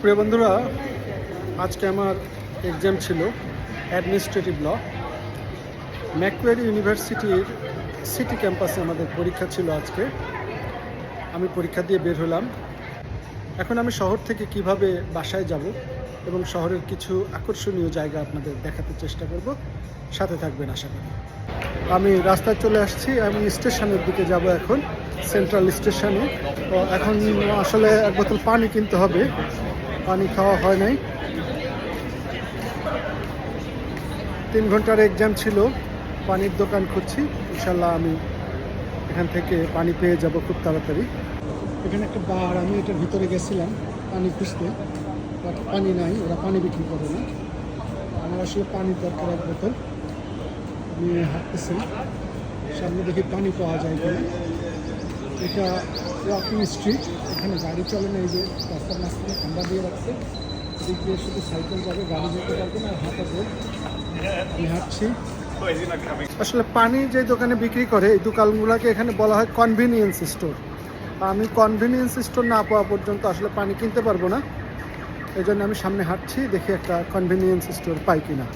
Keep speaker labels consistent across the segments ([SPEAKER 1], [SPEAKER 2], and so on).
[SPEAKER 1] প্রিয় বন্ধুরা, আজকে আমার এক্সাম ছিল অ্যাডমিনিস্ট্রেটিভ ল। ম্যাকোয়ারি ইউনিভার্সিটির সিটি ক্যাম্পাসে আমাদের পরীক্ষা ছিল আজকে। আমি পরীক্ষা দিয়ে বের হলাম। এখন আমি শহর থেকে কিভাবে বাসায় যাব এবং শহরের কিছু আকর্ষণীয় জায়গা আপনাদের দেখাতে চেষ্টা করব। সাথে থাকবেন আশা করি। আমি রাস্তায় চলে আসছি। আমি স্টেশনের দিকে যাব এখন, সেন্ট্রাল স্টেশনে। তো এখন আসলে এক বোতল পানি কিনতে হবে, পানি খাওয়া হয় নাই। 3 ঘন্টার এক্সাম ছিল, পানির দোকান খুঁজছি। ইনশাল্লাহ আমি এখান থেকে পানি পেয়ে যাব খুব তাড়াতাড়ি। এখানে একটা বার, আমি এটার ভিতরে গেছিলাম পানি খুঁজতে, বাট পানি নাই, ওরা পানি বিক্রি করে না। আমার আসলে পানির দরকার এক বোতল। আমি হাঁটতেছি, সামনে দেখি পানি পাওয়া যায় কিনা। এটা ওয়াকিং স্ট্রিট, এখানে গাড়ি চলে না। এই যে রাস্তার মাঝখানে ঠান্ডা দিয়ে রাখছে, এদিক দিয়ে শুধু সাইকেল যাবে, গাড়ি যেতে পারবে না, হাঁটা রোড। আমি হাঁটছি। আসলে পানি যে দোকানে বিক্রি করে এই দোকানগুলোকে এখানে বলা হয় কনভিনিয়েন্স স্টোর। আমি কনভিনিয়েন্স স্টোর না পাওয়া পর্যন্ত আসলে পানি কিনতে পারবো না। এই জন্য আমি সামনে হাঁটছি, দেখি একটা কনভিনিয়েন্স স্টোর পাই কিনা।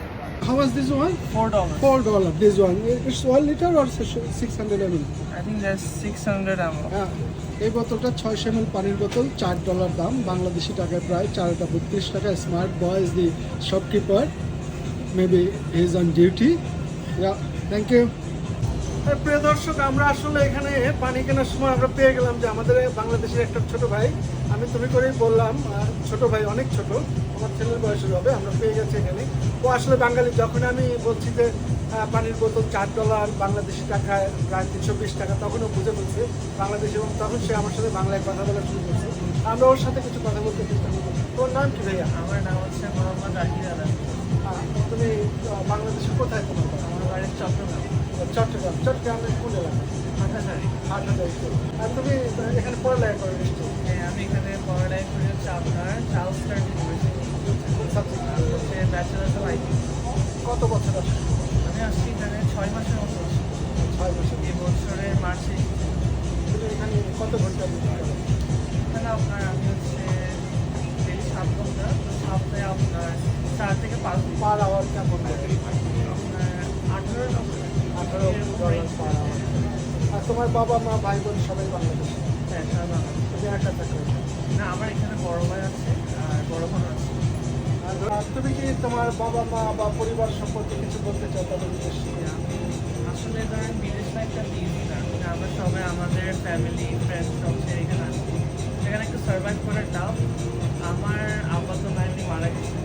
[SPEAKER 1] How was this one?
[SPEAKER 2] $4.
[SPEAKER 1] $4. This one. It's 1 liter or 600 ml?
[SPEAKER 2] I think that's 600 ml.
[SPEAKER 1] হ্যাঁ, এই বোতলটা 600 ml পানির বোতল, $4 দাম, বাংলাদেশি টাকায় প্রায় 432 টাকা। Smart boy is the shopkeeper, maybe he is on duty. Yeah, thank you. প্রিয় দর্শক, আমরা আসলে এখানে পানি কেনার সময় আমরা পেয়ে গেলাম যে আমাদের বাংলাদেশের একটা ছোট ভাই, আমি তুমি করেই বললাম, ছোট ভাই অনেক ছোট, আমার ছেলের বয়সের হবে। আমরা পেয়ে গেছি এখানে। ও আসলে বাঙালি। যখন আমি বলছি যে পানির বোতল $4 বাংলাদেশি টাকায় প্রায় 320 টাকা, তখন ও বুঝে বলছে বাংলাদেশ, এবং তখন সে আমার সাথে বাংলায় কথা বলা শুরু করছে। আমরা ওর সাথে কিছু কথা বলতে চেষ্টা করবো। তোর নাম কি ভাইয়া?
[SPEAKER 2] আমার নাম হচ্ছে মোহাম্মদ রাহিদ আলম।
[SPEAKER 1] তুমি বাংলাদেশের কোথায় তোমার বাড়ি?
[SPEAKER 2] আমার বাড়ি চট্টগ্রাম।
[SPEAKER 1] চট্টগ্রাম। চট্টগ্রামের কোন এলাকা?
[SPEAKER 2] হাটহাজারী।
[SPEAKER 1] আর তুমি এখানে পড়ালেখা করে নিশ্চয়ই?
[SPEAKER 2] হ্যাঁ, আমি এখানে পড়ালেখা করি হচ্ছে আপনার চার্লস স্টার্ট ইউনিভার্সিটি, হচ্ছে ব্যাচেলার্স অফ আইটি।
[SPEAKER 1] কত বছর আসছে?
[SPEAKER 2] আমি আসছি এখানে 6 মাসের মতো আসছি।
[SPEAKER 1] 6 বছর।
[SPEAKER 2] এই বছরের মার্চে।
[SPEAKER 1] তুমি এখানে কত ঘন্টা ডিউটি করো?
[SPEAKER 2] এখানে আপনার আমি হচ্ছে ডেলি 7 ঘন্টা, তো সপ্তাহে আপনার 4 থেকে 5 দিন।
[SPEAKER 1] পার আওয়ার কেমন?
[SPEAKER 2] আপনার 18
[SPEAKER 1] $18 পার আওয়ার। আর তোমার বাবা মা ভাই বোন সবাই বাংলাদেশে?
[SPEAKER 2] হ্যাঁ, সারা বাংলা।
[SPEAKER 1] তুমি একা থাকো?
[SPEAKER 2] না, আমার এখানে বড় ভাই আছে আর বড় বোন আছে।
[SPEAKER 1] আর তুমি কি তোমার বাবা মা বা পরিবার সম্পর্কে কিছু বলতে চাও তাদের উদ্দেশ্যে?
[SPEAKER 2] আমি আসলে ধরেন বিদেশ লাইফটা ইজি না, মানে আমরা সবাই আমাদের ফ্যামিলি ফ্রেন্ডস সব ছেড়ে এখানে আসছি, সেখানে একটু সার্ভাইভ করা টাফ। আমার আব্বা তো ভাইটি মারা গেছে,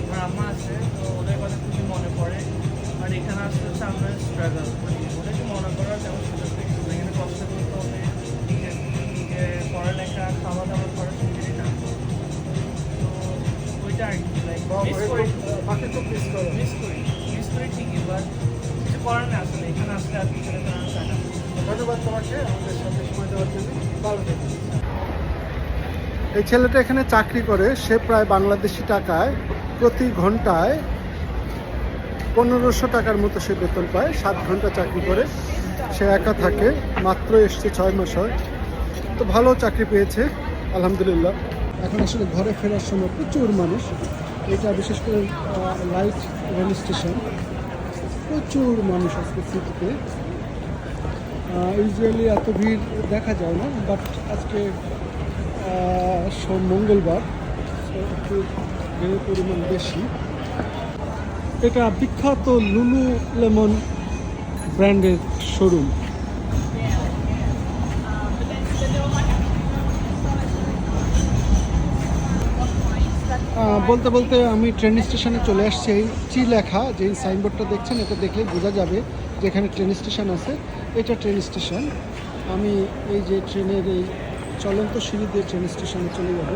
[SPEAKER 2] আমার আম্মা আছে, তো ওদের কথা খুবই মনে পড়ে। আর এখানে আসতে হচ্ছে আমরা স্ট্রাগল, মানে ওদেরকে মনে করার তেমন সুযোগ নেই। এখানে কষ্ট করতে হবে, নিজের পড়ালেখা, খাওয়া দাওয়া খরচ নিজেরই না। তো ওইটা আর কি, লাইক মিস করি
[SPEAKER 1] বাকি খুব মিস করো?
[SPEAKER 2] মিস করি ঠিকই, বাট কিছু করার না। আসলে এখানে আসলে আর কিছু চায় না।
[SPEAKER 1] ধন্যবাদ তোমাকে আমাদের সাথে সময় দেওয়ার জন্য। ভালো থেকো। এই ছেলেটা এখানে চাকরি করে। সে প্রায় বাংলাদেশি টাকায় প্রতি ঘন্টায় 1500 টাকার মতো সে বেতন পায়। 7 ঘন্টা চাকরি করে, সে একা থাকে, মাত্র এসছে 6 মাস হয়। তো ভালো চাকরি পেয়েছে, আলহামদুলিল্লাহ। এখন আসলে ঘরে ফেরার সময় প্রচুর মানুষ। এটা বিশেষ করে লাইট রেল স্টেশন, প্রচুর মানুষ আজকে সিটিতে। ইউজুয়ালি এত ভিড় দেখা যায় না, বাট আজকে মঙ্গলবার, একটু ভিড়ের পরিমাণ বেশি। এটা বিখ্যাত লুলু লেমন ব্র্যান্ডের শোরুম। বলতে বলতে আমি ট্রেন স্টেশনে চলে আসছি। এই চি লেখা যে সাইনবোর্ডটা দেখছেন, এটা দেখলে বোঝা যাবে যে এখানে ট্রেন স্টেশন আছে। এটা ট্রেন স্টেশন। আমি এই যে ট্রেনের এই চলন্ত সিঁড়ি দিয়ে ট্রেন স্টেশনে চলে যাব।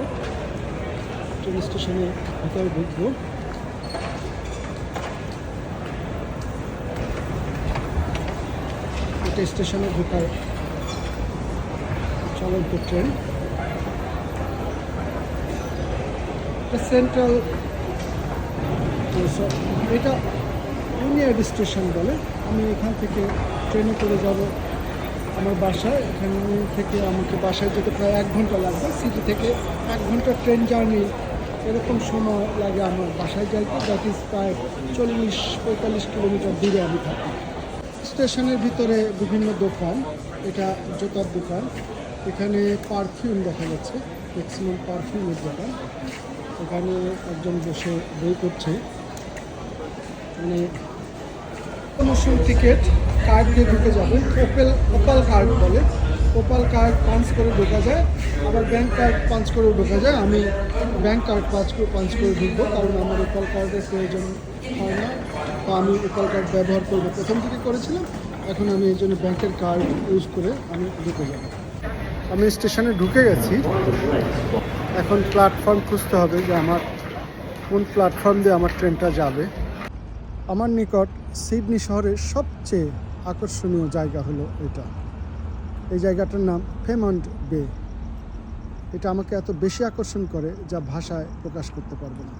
[SPEAKER 1] ট্রেন স্টেশনের ভিতরে ঢুকবো। এটা স্টেশনে ঢোকার চলন্ত ট্রেন। সেন্ট্রাল, এটা ইউনিয়ন স্টেশন বলে। আমি এখান থেকে ট্রেনে করে যাব আমার বাসায়। এখান থেকে আমাকে বাসায় যেতে প্রায় 1 ঘন্টা লাগবে। সিটি থেকে 1 ঘন্টা ট্রেন জার্নি এরকম সময় লাগে আমার বাসায় যাইতে। দ্যাট ইজ প্রায় 40-45 কিলোমিটার দূরে আমি থাকি। স্টেশনের ভিতরে বিভিন্ন দোকান, এটা জুতার দোকান, এখানে পারফিউম দেখা যাচ্ছে, ম্যাক্সিমাম পারফিউমের দোকান। এখানে একজন বসে বই করছে, মানে প্রমোশন টিকিট কার্ড দিয়ে ঢুকে যাবে। ওপাল কার্ড বলে, ওপাল কার্ড পাঞ্চ করে ঢোকা যায়, আবার ব্যাংক কার্ড পাঞ্চ করেও ঢোকা যায়। আমি ব্যাংক কার্ড পাঞ্চ করে ঢুকবো, কারণ আমার ওপাল কার্ডের প্রয়োজন হয় না, তো আমি ওপাল কার্ড ব্যবহার করবো। প্রথম থেকে করেছিলাম, এখন আমি এই জন্য ব্যাংকের কার্ড ইউজ করে আমি ঢুকে যাব। আমি স্টেশনে ঢুকে গেছি, এখন প্ল্যাটফর্ম খুঁজতে হবে যে আমার কোন প্ল্যাটফর্ম দিয়ে আমার ট্রেনটা যাবে। আমার নিকট সিডনি শহরের সবচেয়ে আকর্ষণীয় জায়গা হলো এটা। এই জায়গাটার নাম ফেমন্ট বে। এটা আমাকে এত বেশি আকর্ষণ করে যা ভাষায় প্রকাশ করতে পারবো না।